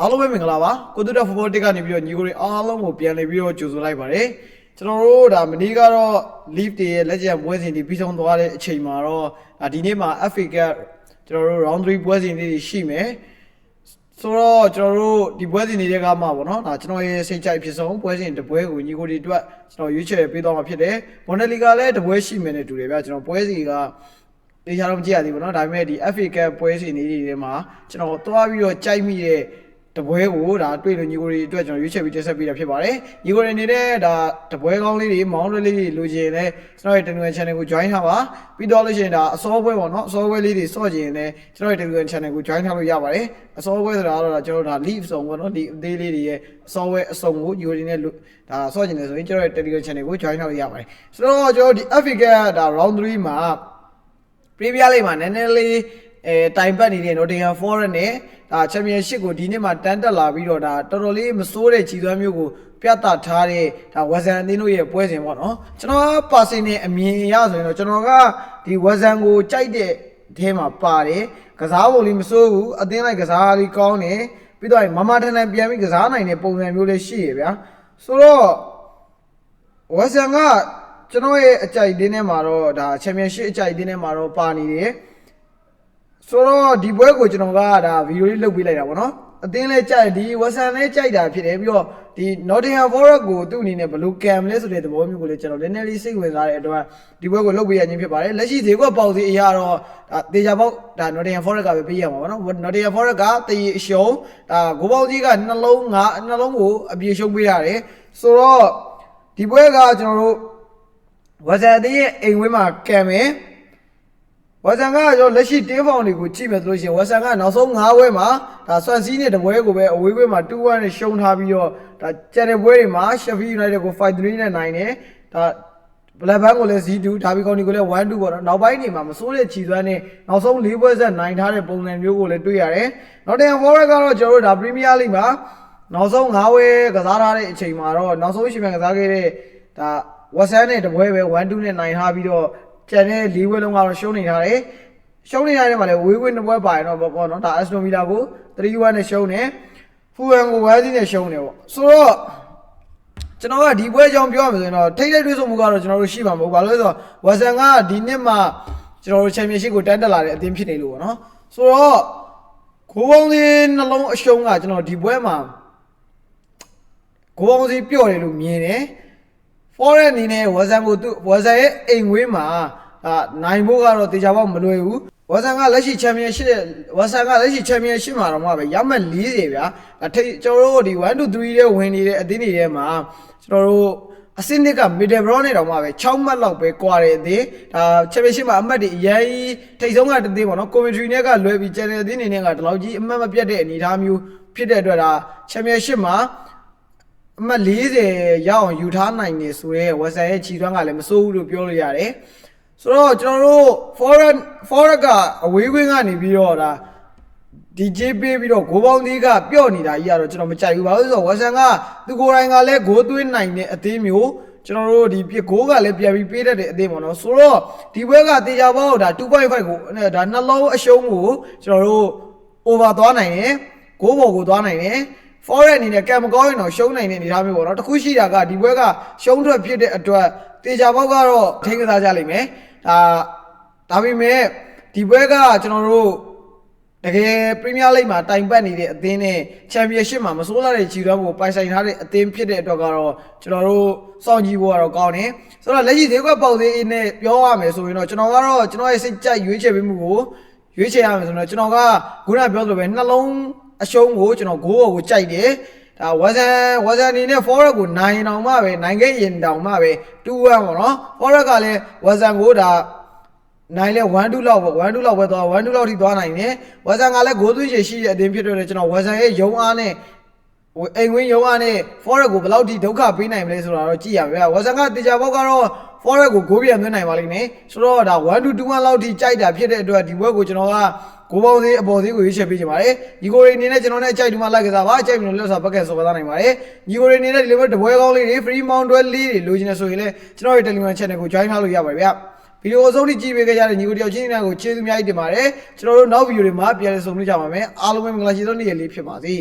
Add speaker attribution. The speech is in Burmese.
Speaker 1: အားလုံးပဲမင်္ဂလာပါကိုတူတာဖူဘောတစ်ကနေပြီးတော့ညီကိုတွေအားလုံးကိုပြန်လည်ပြီးတော့ကြိုဆိုလိုက်ပါတယ်ကျွန်တော်တို့ဒါမနေ့ကတော့ leave တွေရဲ့လက်ကျန်ပွဲစဉ်တွေပြီးဆုံးသွားတဲ့အချိန်မှာတော့ဒီနေ့မှာ FA Cup ကျွန်တော်တို့ round 3ပွဲစဉ်တွေရှိမယ်ဆိုတော့ကျွန်တော်တို့ဒီပွဲစဉ်တွေကမှပေါ့နော်ဒါကျွန်တော်ရဲ့စိတ်ကြိုက်ဖြစ်ဆုံးပွဲစဉ်တစ်ပွဲကိုညီကိုတွေအတွက်ကျွန်တော်ရွေးချယ်ပေးသွားမှာဖြစ်တယ်ဘော်နယ်လီကလည်းတစ်ပွဲရှိမယ်နဲ့တူတယ်ဗျာကျွန်တော်ပွဲစီကတေချာတော့မကြည့်ရသေးဘူးเนาะဒါပေမဲ့ဒီ FA Cup ပွဲစဉ်တွေထဲမှာကျွန်တော်သွားပြီးတော့ကြိုက်မိတဲ့တပွဲကိုဒါတွေ့လို့ညီကိုတွေအတွက်ကျွန်တော်ရွေးချယ်ပြီးတက်ဆက်ပေးတာဖြစ်ပါတယ်ညီကိုတွေနေတဲ့ဒါတပွဲကောင်းလေးတွေမောင်းလေးတွေလိုချင်လဲကျွန်တော်ရဲ့ Telegram channel ကို join ထားပါပြီးတော့လို့ရှိရင်ဒါအစောပွဲပေါ့နော်အစောပွဲလေးတွေစော့ချင်လဲကျွန်တော်ရဲ့ Telegram channel ကို join ထားလို့ရပါတယ်အစောပွဲဆိုတာကတော့ကျွန်တော်ဒါ leave ဆုံးပေါ့နော်ဒီအသေးလေးတွေရဲ့အစောပွဲအစုံကိုညီကိုတွေနဲ့ဒါစော့ချင်တယ်ဆိုရင်ကျွန်တော်ရဲ့ Telegram channel ကို join ထားလို့ရပါတယ်ဆိုတော့ကျွန်တော်ဒီ FA Cup ဒါ round 3မှာ Premier League မှာနည်းနည်းလေးတိုင်ပတ်နေတဲ့ Nottingham Forest နဲ့ဒါ Championship ကိုဒီနေ့မှာတန်းတက်လာပြီးတော့ဒါတော်တော်လေးမစိုးတဲ့ခြေသွမ်းမျိုးကိုပြသထားတဲ့ဒါ West Ham အသင်းတို့ရဲ့ပွဲစဉ်ပေါ့နော်ကျွန်တော် personal အမြင်အရဆိုရင်တော့ကျွန်တော်ကဒီ West Ham ကိုကြိုက်တဲ့အထဲမှာပါတယ်ကစားပုံလေးမစိုးဘူးအသင်းလိုက်ကစားလေးကောင်းတယ်ပြီးတော့မမထန်ထန်ပြန်ပြီးကစားနိုင်တဲ့ပုံစံမျိုးလေးရှိရဗျာဆိုတော့ West Ham ကကျွန်တော်ရဲ့အကြိုက်တင်းထဲမှာတော့ဒါ Championship အကြိုက်တင်းထဲမှာတော့ပါနေတယ်ဆိုတော့ဒီပွဲကိုကျွန်တော်ကဒါဗီဒီယိုလေးလုပ်ပေးလိုက်တာပေါ့နော်အသင်းလဲကြိုက်ဒီ West Ham လဲကြိုက်တာဖြစ်တယ်ပြီးတော့ဒီ Nottingham Forest ကိုသူ့အနေနဲ့ဘယ်လိုကံမလဲဆိုတဲ့သဘောမျိုးကိုလည်းကျွန်တော်နည်းနည်းလေးစိတ်ဝင်စားတဲ့အတွက်ဒီပွဲကိုလုပ်ပေးရခြင်းဖြစ်ပါတယ်လက်ရှိဈေးကွက်ပေါက်ဈေးအရာတော့ဒါတေချာပေါက်ဒါ Nottingham Forest ကပဲပေးရမှာပေါ့နော် Nottingham Forest ကတည်အရှုံးဒါဂိုးပေါက်ကြီးကနှလုံးကိုအပြေရှုံးပေးရတယ်ဆိုတော့ဒီပွဲကကျွန်တော်တို့West Ham ရဲ့အိမ်ဝင်းမှာကံမယ်West Ham ကကျွန်တော်လက်ရှိတင်းဖောင်တွေကိုကြည့်မယ်ဆိုလို့ရှိရင် West Ham ကနောက်ဆုံး9ပွဲမှာဒါဆွမ်စီးနဲ့တပွဲကိုပဲအဝေးပွဲမှာ 2-1 နဲ့ရှုံးထားပြီးတော့ဒါကျန်တဲ့ပွဲတွေမှာ Sheffield United ကို 5-3 နဲ့နိုင်တယ်ဒါ Blackburn ကိုလည်း 0-2 Derby County ကိုလည်း 1-2 ပေါ့နော်နောက်ပိုင်းတွေမှာမစိုးတဲ့ခြေစွမ်းနဲ့နောက်ဆုံး4ပွဲဆက်နိုင်ထားတဲ့ပုံစံမျိုးကိုလည်းတွေ့ရတယ် Nottingham Forest ကတော့ကျွန်တော်တို့ဒါ Premier League မှာနောက်ဆုံး9ပွဲကစားထားတဲ့အချိန်မှာတော့နောက်ဆုံးရှင်ပြန်ကစားခဲ့တဲ့ဒါWest Ham နဲ့တပွဲပဲ 1-2 နဲ့နိုင်ထားပြီးတော့ကျန်တဲ့၄ပွဲလုံးကတော့ရှုံးနေထားတယ်ရှုံးနေရတဲ့မှာလည်းဝေးဝေး2ပွဲပါရင်တော့ပေါ့နော်ဒါ Aston Villa ကို 3-1 နဲ့ရှုံးတယ် Fulham ကို 1-0 နဲ့ရှုံးတယ်ပေါ့ဆိုတော့ကျွန်တော်ကဒီပွဲကြောင့်ပြောရမယ်ဆိုရင်တော့ထိတ်ထိတ်တွေးဆုံမှုကတော့ကျွန်တော်တို့ရှိမှာမဟုတ်ဘာလို့လဲဆိုတော့ West Ham ကဒီနှစ်မှာကျွန်တော်တို့ Championship ကိုတန်းတက်လာတဲ့အသင်းဖြစ်နေလို့ပေါ့နော်ဆိုတော့ဂိုးပေါင်းစီနှလုံးအရှုံးကကျွန်တော်ဒီပွဲမှာဂိုးပေါင်းစီပျော့တယ်လို့မြင်တယ်Forest အနေနဲ့ West Ham ကိုသူ West Ham ရဲ့အိမ်ဝင်းမှာနိုင်ဖို့ကတော့တေချာပေါက်မလွယ်ဘူး West Ham ကလက်ရှိ Championship မှာတော့မှပဲရမှတ်40ဗျာကျွန်တော်တို့ဒီ1 2 3တဲ့ဝင်နေတဲ့အသင်းတွေထဲမှာကျွန်တော်တို့အစနစ်က Middlesbrough နဲ့တောင်မှပဲ6မှတ်လောက်ပဲကွာတဲ့အသင်းဒါ Championship မှာအမှတ်တွေအရင်ထိတ်ဆုံးကတသင်းပေါ့နော် Coventry နဲ့ကလွယ်ပြီး Channel အသင်းတွေနဲ့ကဒီလောက်ကြီးအမှတ်မပြတ်တဲ့အနေအထားမျိုးဖြစ်တဲ့အတွက်ဒါ Championship မှာအမှတ်40ရအောင်ယူထားနိုင်နေဆိုရဲ West Ham ရဲ့ခြေသွမ်းကလည်းမစိုးဘူးလို့ပြောလို့ရတယ်ဆိုတော့ကျွန်တော်တို့ Forest ကအဝေးကွင်းကနေပြီးတော့ဒါ DJ ပေးပြီးတော့ဂိုးပေါင်းသေးကပျော့နေတာကြီးကတော့ကျွန်တော်မကြိုက်ဘူးဘာလို့လဲဆိုတော့ West Ham ကသူကိုယ်တိုင်ကလည်းဂိုးသွင်းနိုင်တဲ့အသင်းမျိုးကျွန်တော်တို့ဒီဂိုးကလည်းပြန်ပြီးပေးတတ်တဲ့အသင်းပေါ့နော်ဆိုတော့ဒီဘက်ကတေချာပေါက်ဒါ 2.5 ကိုဒါနှလုံးအရှုံးကိုကျွန်တော်တို့ over သွားနိုင်တယ်ဂိုးပေါ်ကိုသွားနိုင်တယ်Forest အနေနဲ့ကံမကောင်းရင်တော့ရှုံးနိုင်တဲ့အနေအထားမျိုးပေါ့နော်တခုရှိတာကဒီပွဲကရှုံးထွက်ဖြစ်တဲ့အတွက်တေချာပေါက်ကတော့ထိန်းကစားကြလိမ့်မယ်ဒါပေမဲ့ဒီပွဲကကျွန်တော်တို့တကယ် Premier League မှာတိုင်ပတ်နေတဲ့အသင်းနဲ့ Championship မှာမစိုးလာတဲ့ခြေသွမ်းကိုပိုင်ဆိုင်ထားတဲ့အသင်းဖြစ်တဲ့အတွက်ကတော့ကျွန်တော်တို့စောင့်ကြည့်ဖို့ကတော့ကောင်းတယ်ဆိုတော့လက်ရှိဈေးကွက်ပေါက်ဈေးနဲ့ပြောရမယ်ဆိုရင်တော့ကျွန်တော်ကတော့ကျွန်တော်ရဲ့စိတ်ကြိုက်ရွေးချယ်ပေးမှုကိုရွေးချယ်ရမယ်ဆိုတော့ကျွန်တော်ကခုနပြောသလိုပဲနှလုံးအရှုံးကိုကျွန်တော်ဂိုးပေါ်ကိုကြိုက်တယ်ဒါ West Ham အနေနဲ့ Forest ကိုနိုင်တောင်မှပဲနိုင်ခဲ့ရင်တောင်မှပဲ2-1ပေါ့နော် Forest ကလည်း West Ham ကိုဒါနိုင်လဲ 1-2 လောက်ပေါ့ 1-2 လောက်ပဲသွား 1-2 လောက်ထိသွားနိုင်တယ် West Ham ကလည်းဂိုးသွင်းချေရှိတဲ့အသင်းဖြစ်တဲ့ကျွန်တော် West Ham ရဲ့ယုံအားနဲ့အိမ်ဝင်းယုံအားနဲ့ Forest ကိုဘယ်လောက်ထိဒုက္ခပေးနိုင်မလဲဆိုတာတော့ကြည့်ရမယ် West Ham ကတေချာပေါက်ကတော့ Forest ကိုဂိုးပြန်သွင်းနိုင်ပါလိမ့်မယ်ဆိုတော့ဒါ 1-2 လောက်ထိကြိုက်တာဖြစ်တဲ့အတွက်ဒီဘက်ကိုကျွန်တော်ကဂိုးပေါင်းသေးအပေါ်သေးကိုရွေးချယ်ပေးချင်ပါတယ်ညီကိုတွေအနေနဲ့ကျွန်တော်နဲ့အကြိုက်တူမှလိုက်ကစားပါအကြိုက်မျိုးလက်စားဘက်ကဆိုကစားနိုင်ပါတယ်ညီကိုတွေအနေနဲ့ဒီလိုမျိုးတပွဲကောင်းလေးတွေ free mount တွဲလေးတွေလိုချင်နေဆိုရင်လည်းကျွန်တော်ရဲ့ Telegram channel ကို join ထားလို့ရပါတယ်ဗျဗီဒီယိုအဆုံးထိကြည့်ပေးကြတဲ့ညီကိုတယောက်ချင်းများကိုကျေးဇူးအများကြီးတင်ပါတယ်ကျွန်တော်တို့နောက်ဗီဒီယိုတွေမှာပြန်လည်ဆုံတွေ့ကြပါမယ်အားလုံးပဲမင်္ဂလာရှိသောနေ့ရက်လေးဖြစ်ပါစေ